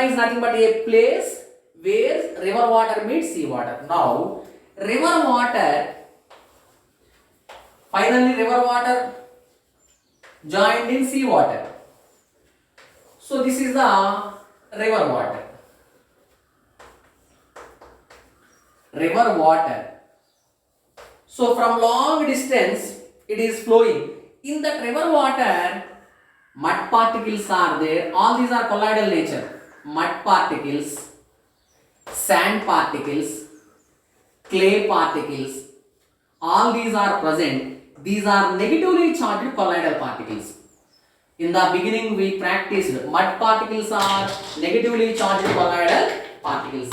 is nothing but a place where river water meets sea water. Now, river water, finally river water joined in sea water. So this is the river water. River water. So from long distance it is flowing. In that river water, mud particles are there. All these are colloidal nature. Mud particles, sand particles, clay particles. All these are present. These are negatively charged colloidal particles. In the beginning we practiced mud particles are negatively charged colloidal particles.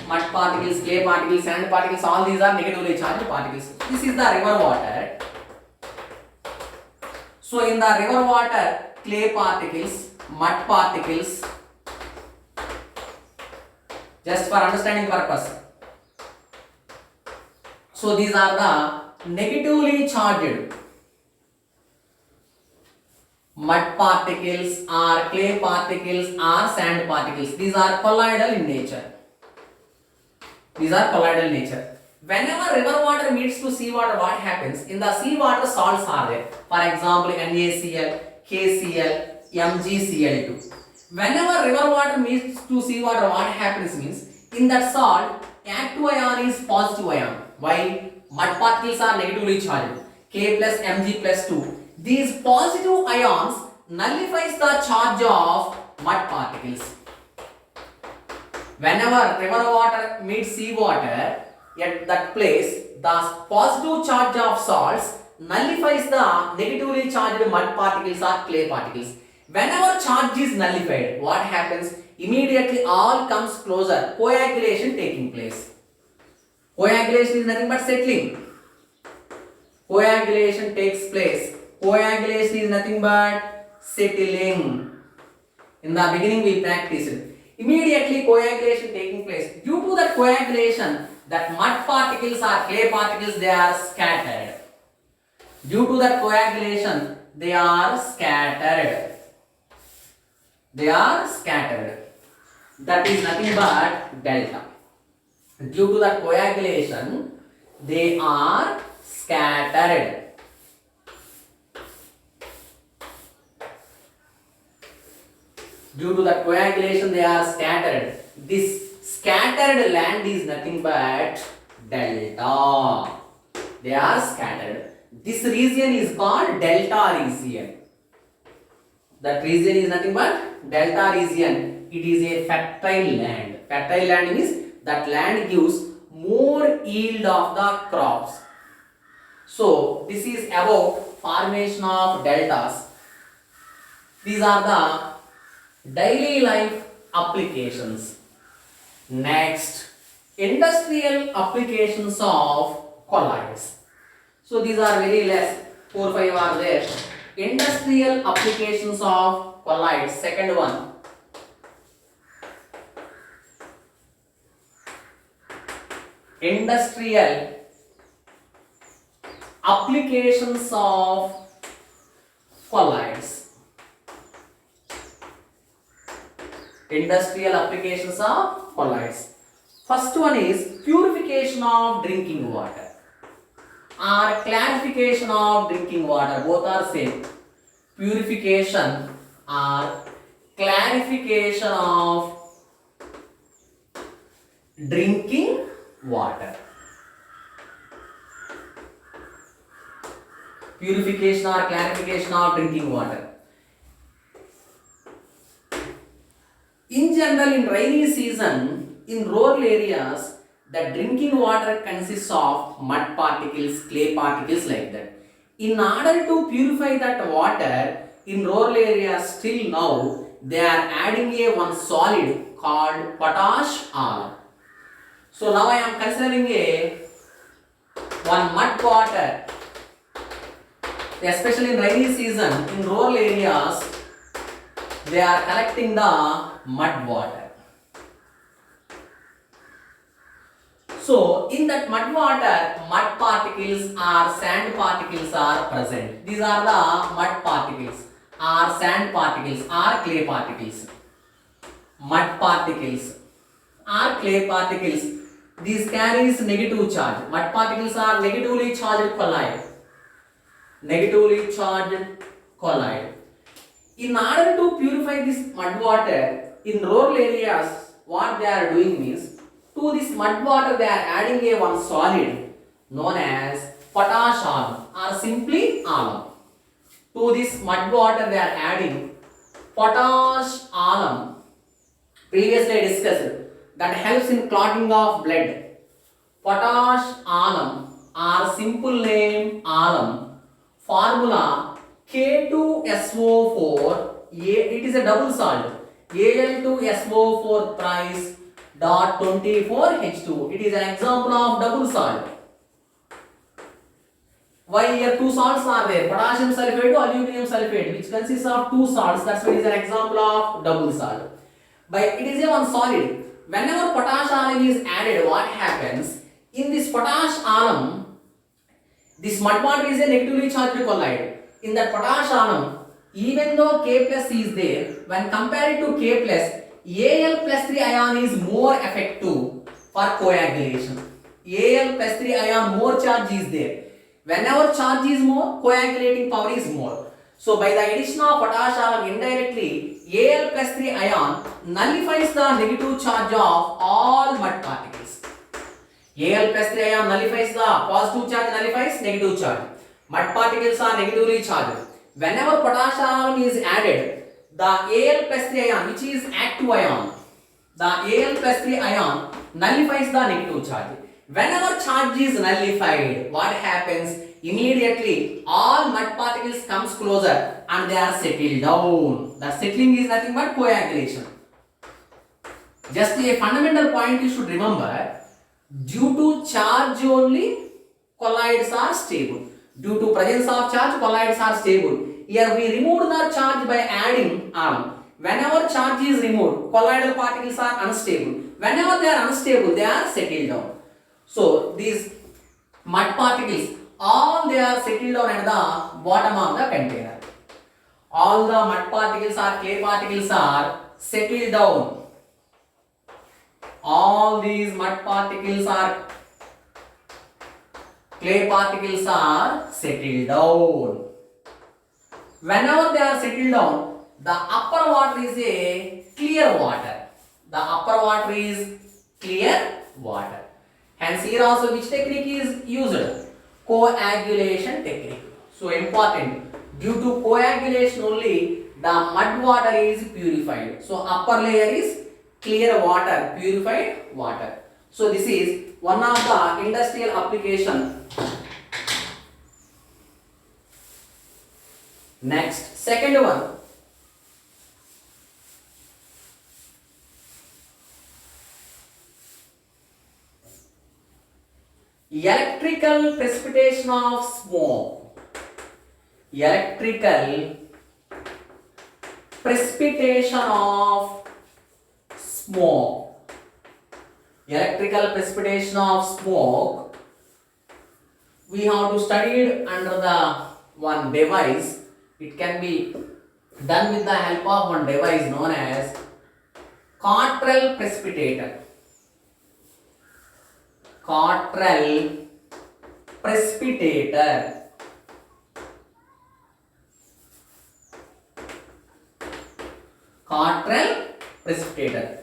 Mud particles, clay particles, sand particles, all these are negatively charged particles. This is the river water. So in the river water, clay particles, mud particles, just for understanding purpose. So these are the negatively charged mud particles or clay particles or sand particles. These are colloidal in nature. These are colloidal nature. Whenever river water meets to sea water, what happens? In the sea water, salts are there. For example, NaCl, KCl, MgCl2. Whenever river water meets to sea water, what happens means, in that salt, active ion is positive ion, while mud particles are negatively charged, K plus Mg plus 2. These positive ions nullifies the charge of mud particles. Whenever river water meets sea water, at that place, the positive charge of salts nullifies the negatively charged mud particles or clay particles. Whenever charge is nullified, what happens? Immediately all comes closer, coagulation taking place. Coagulation is nothing but settling. Coagulation takes place. Coagulation is nothing but settling. In the beginning we practiced. Immediately coagulation taking place. Due to that coagulation, that mud particles or clay particles, they are scattered. Due to that coagulation, they are scattered. They are scattered. That is nothing but delta. Due to that coagulation, they are scattered. Due to the coagulation, they are scattered. This scattered land is nothing but delta. They are scattered. This region is called delta region. That region is nothing but delta region. It is a fertile land. Fertile land means that land gives more yield of the crops. So this is about formation of deltas. These are the daily life applications. Next, industrial applications of colloids. So these are very less, 4-5 are there. Industrial applications of colloids. Second one. Industrial applications of colloids. Industrial applications of colloids. First one is purification of drinking water or clarification of drinking water. Both are same. Purification or clarification of drinking water. Purification or clarification of drinking water. In general, in rainy season, in rural areas, the drinking water consists of mud particles, clay particles like that. In order to purify that water, in rural areas still now, they are adding a one solid called potash R. So now I am considering one mud water, especially in rainy season, in rural areas, they are collecting the mud water. So in that mud water, mud particles or sand particles are present. These are the mud particles or sand particles or clay particles. Mud particles or clay particles. These carries negative charge. Mud particles are negatively charged colloid. Negatively charged colloid. In order to purify this mud water in rural areas, what they are doing means, to this mud water they are adding a one solid known as potash alum or simply alum. To this mud water they are adding potash alum. Previously I discussed that helps in clotting of blood. Potash alum or simple name alum. Formula K2SO4. It is a double salt. Al2SO4 price dot 24H2. It is an example of double salt. Why here two salts are there? Potassium sulfate to aluminum sulfate, which consists of two salts. That's why it is an example of double salt. But it is a one solid. Whenever potash alum is added, what happens? In this potash alum, this mud water is a negatively charged colloid. In that potash alum, even though K plus is there, when compared to K plus, Al plus 3 ion is more effective for coagulation. Al plus 3 ion more charge is there. Whenever charge is more, coagulating power is more. So by the addition of potash alum indirectly, Al plus 3 ion nullifies the negative charge of all mud particles. Al plus 3 ion nullifies the positive charge, nullifies negative charge. Mud particles are negatively charged. Whenever potash alum is added, the Al plus 3 ion, which is active ion, the Al plus 3 ion nullifies the negative charge. Whenever charge is nullified, what happens? Immediately all mud particles comes closer and they are settled down. The settling is nothing but coagulation. Just a fundamental point you should remember, due to charge only colloids are stable. Due to presence of charge, colloids are stable. Here we removed the charge by adding alum. Whenever charge is removed, colloidal particles are unstable. Whenever they are unstable, they are settled down. So these mud particles, all they are settled down at the bottom of the container. All the mud particles or clay particles are settled down. All these mud particles or clay particles are settled down. Whenever they are settled down, the upper water is a clear water. The upper water is clear water. Hence here also which technique is used? Coagulation technique. So important. Due to coagulation only the mud water is purified. So upper layer is clear water, purified water. So this is one of the industrial application. Next, second one. Electrical precipitation of smoke. Electrical precipitation of smoke. Electrical precipitation of smoke. We have to study it under the one device. It can be done with the help of one device known as Cottrell precipitator. Cottrell precipitator. Cottrell precipitator.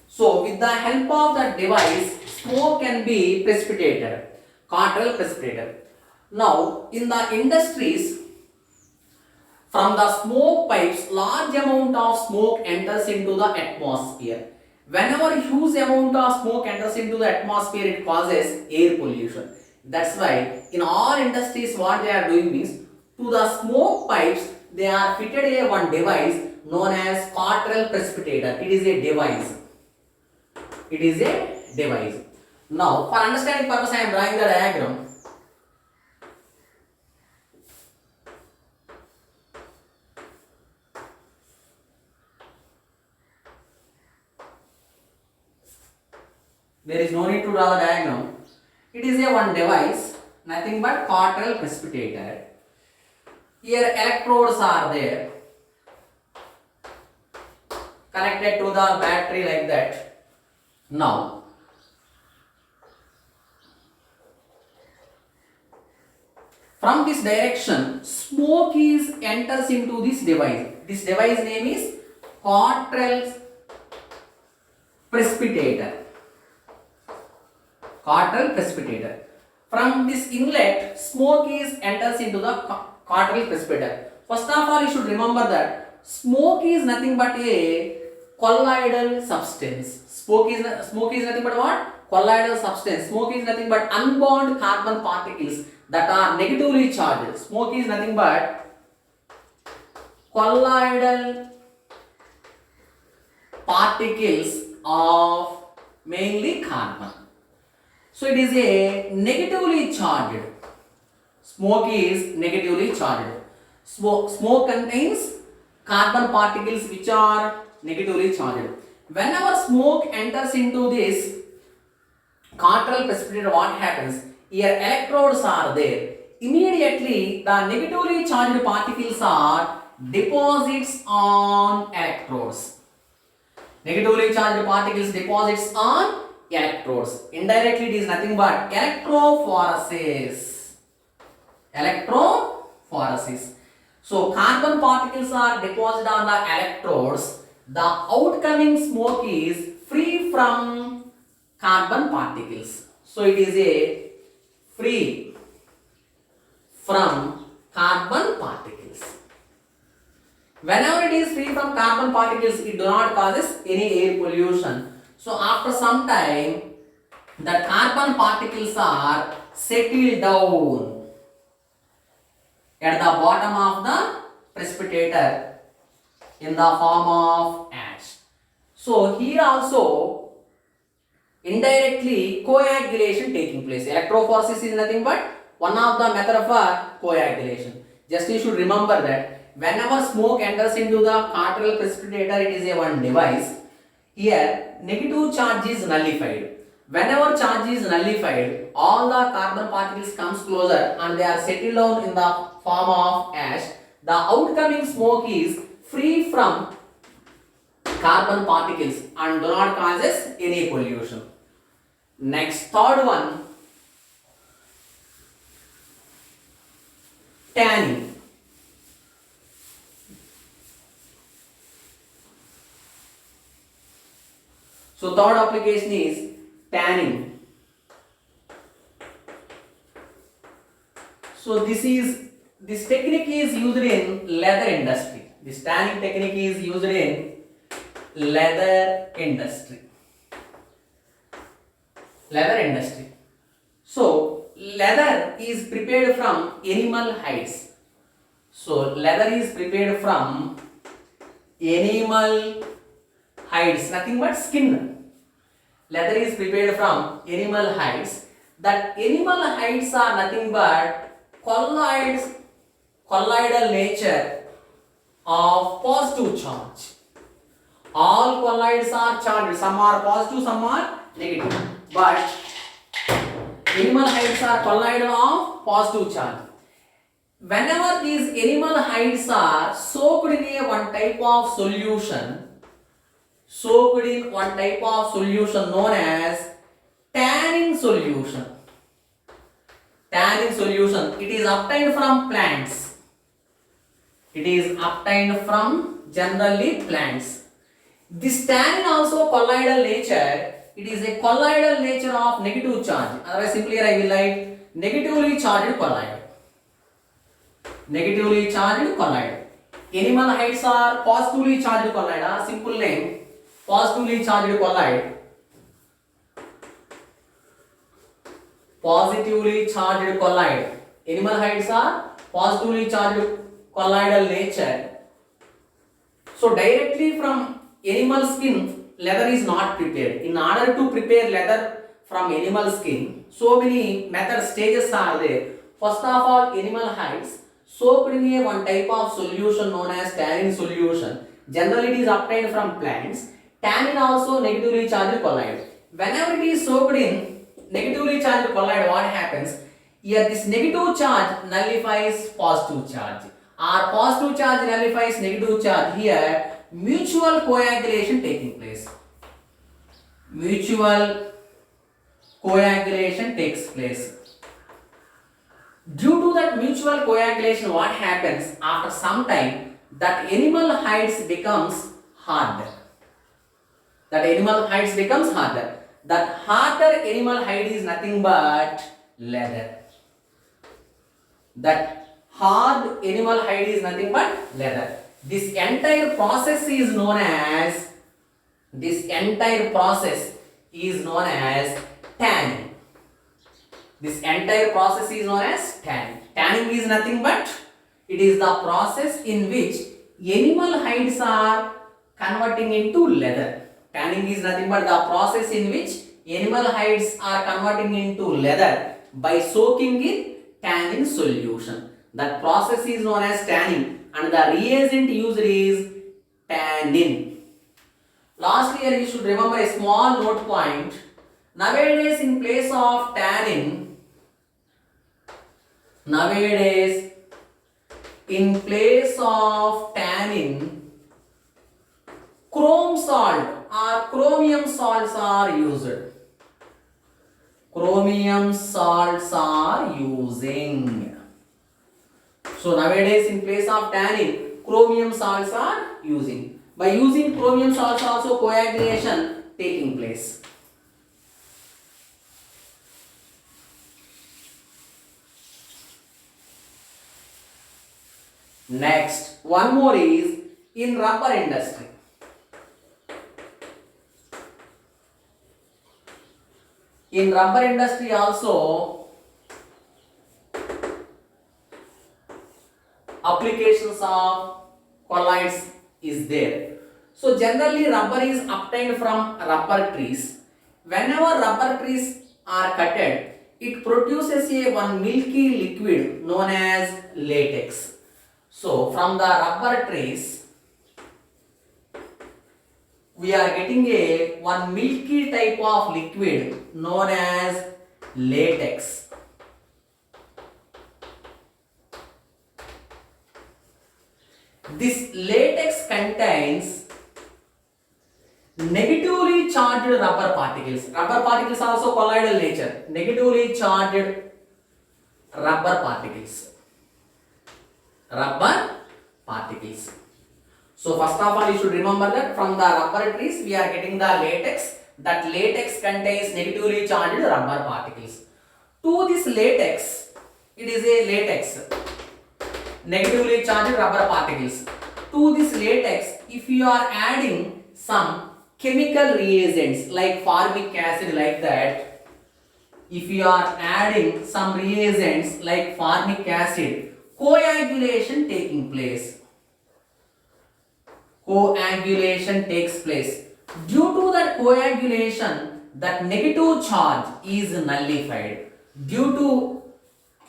So with the help of that device, smoke can be precipitated. Cottrell precipitator. Now in the industries, from the smoke pipes, large amount of smoke enters into the atmosphere. Whenever huge amount of smoke enters into the atmosphere, it causes air pollution. That's why in all industries what they are doing means, to the smoke pipes they are fitted a one device known as Cottrell precipitator. It is a device. It is a device. Now for understanding purpose I am drawing the diagram. There is no need to draw the diagram. It is a one device, nothing but Cottrell precipitator. Here electrodes are there. connected to the battery like that. Now, from this direction, smoke is enters into this device. This device name is Cottrell's precipitator. Cottrell precipitator. From this inlet, smoke is enters into the Cottrell precipitator. First of all, you should remember that smoke is nothing but a colloidal substance. Smoke is nothing but what? Colloidal substance. Smoke is nothing but unbound carbon particles that are negatively charged. Smoke is nothing but colloidal particles of mainly carbon. So it is a negatively charged. Smoke is negatively charged. Smoke contains carbon particles which are negatively charged. Whenever smoke enters into this Cottrell precipitator, what happens? Here electrodes are there. Immediately the negatively charged particles are deposits on electrodes. Negatively charged particles deposits on electrodes. Indirectly it is nothing but electrophoresis. Electrophoresis. So carbon particles are deposited on the electrodes. The outcoming smoke is free from carbon particles. So it is a free from carbon particles. Whenever it is free from carbon particles, it do not causes any air pollution. So after some time, the carbon particles are settled down at the bottom of the precipitator in the form of ash. So here also indirectly coagulation taking place. Electrophoresis is nothing but one of the method of coagulation. Just you should remember that whenever smoke enters into the Cottrell precipitator, it is a one device. Here negative charge is nullified. Whenever charge is nullified, all the carbon particles comes closer and they are settled down in the form of ash. The outcoming smoke is free from carbon particles and do not causes any pollution. Next, third one, tanning. So third application is tanning. So this technique is used in leather industry. This tanning technique is used in leather industry. Leather industry. So leather is prepared from animal hides. So leather is prepared from animal hides, nothing but skin. Leather is prepared from animal hides. That animal hides are nothing but colloidal nature of positive charge. All colloids are charged. Some are positive, some are negative. But animal hides are colloidal of positive charge. Whenever these animal hides are soaked in one type of solution, known as tanning solution. Tanning solution. It is obtained from plants. It is obtained from generally plants. This tannin also colloidal nature. It is a colloidal nature of negative charge. Otherwise, simply I will write negatively charged colloid. Negatively charged colloid. Animal hides are positively charged colloid. Simple name. Positively charged colloid. Positively charged colloid. Animal hides are positively charged colloidal nature. So directly from animal skin, leather is not prepared. In order to prepare leather from animal skin, so many method stages are there. First of all, animal hides soaked in one type of solution known as tannin solution. Generally, it is obtained from plants. Tannin also negatively charged colloid. Whenever it is soaked in negatively charged colloid, what happens? Here, this negative charge nullifies positive charge. Or positive charge nullifies negative charge. Here, mutual coagulation taking place. Mutual coagulation takes place. Due to that mutual coagulation, what happens after some time, that animal hides becomes hard. That animal hides becomes harder. That harder animal hide is nothing but leather. That hard animal hide is nothing but leather. This entire process is known as tanning. This entire process is known as tanning. Tanning is nothing but it is the process in which animal hides are converting into leather. Tanning is nothing but the process in which animal hides are converting into leather by soaking in tannin solution. That process is known as tanning and the reagent used is tannin. Lastly, here you should remember a small note point. Nowadays, in place of tannin, chrome salt or chromium salts are used. Chromium salts are using. So nowadays, in place of tannin, chromium salts are using. By using chromium salts also coagulation taking place. Next, one more is in rubber industry. In rubber industry also applications of colloids is there. So generally rubber is obtained from rubber trees. Whenever rubber trees are cutted, it produces one milky liquid known as latex. So from the rubber trees, we are getting one milky type of liquid known as latex. This latex contains negatively charged rubber particles. Rubber particles are also colloidal nature. Negatively charged rubber particles. So first of all, you should remember that from the rubber trees we are getting the latex. That latex contains negatively charged rubber particles. To this latex, it is a latex. Negatively charged rubber particles. To this latex, if you are adding some chemical reagents like formic acid like that, if you are adding some reagents like formic acid, coagulation taking place. Coagulation takes place. Due to that coagulation, that negative charge is nullified. Due to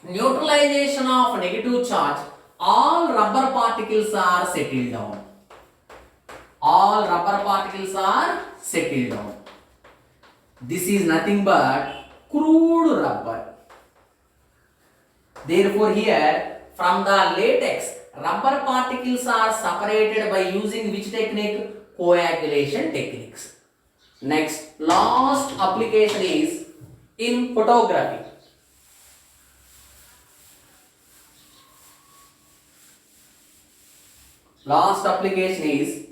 neutralization of negative charge, all rubber particles are settled down. All rubber particles are settled down. This is nothing but crude rubber. Therefore here from the latex, rubber particles are separated by using which technique? Coagulation techniques. Next, last application is in photography. Last application is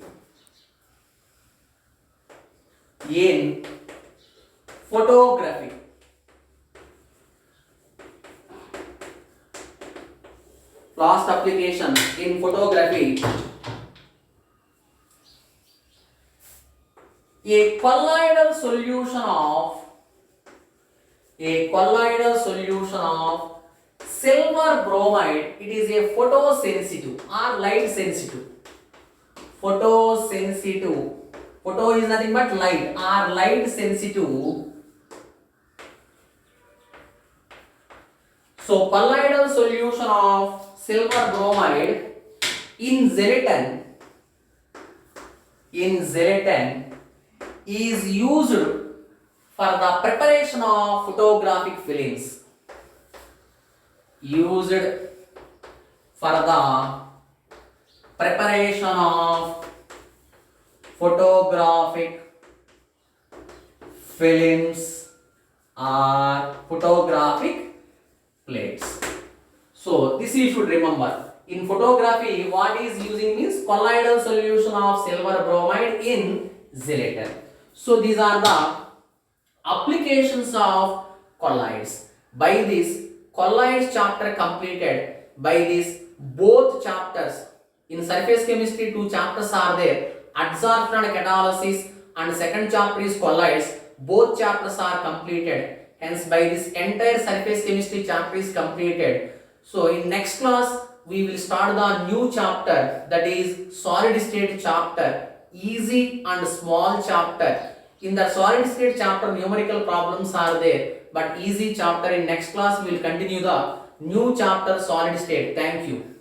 in photography. Last application in photography. A colloidal solution of silver bromide, it is a photosensitive or light sensitive. Photosensitive. Photo is nothing but light or light sensitive. So colloidal solution of silver bromide in gelatin is used for the preparation of photographic films. Used for the preparation of photographic films or photographic plates. So this you should remember. In photography, what is using means colloidal solution of silver bromide in zelator. So these are the applications of colloids. By this colloids chapter completed. By this both chapters in surface chemistry, two chapters are there, adsorption and catalysis, and second chapter is colloids. Both chapters are completed. Hence by this entire surface chemistry chapter is completed. So in next class we will start the new chapter, that is solid state chapter, easy and small chapter. In the solid state chapter numerical problems are there, but easy chapter in next class we will continue the new chapter solid state. Thank you.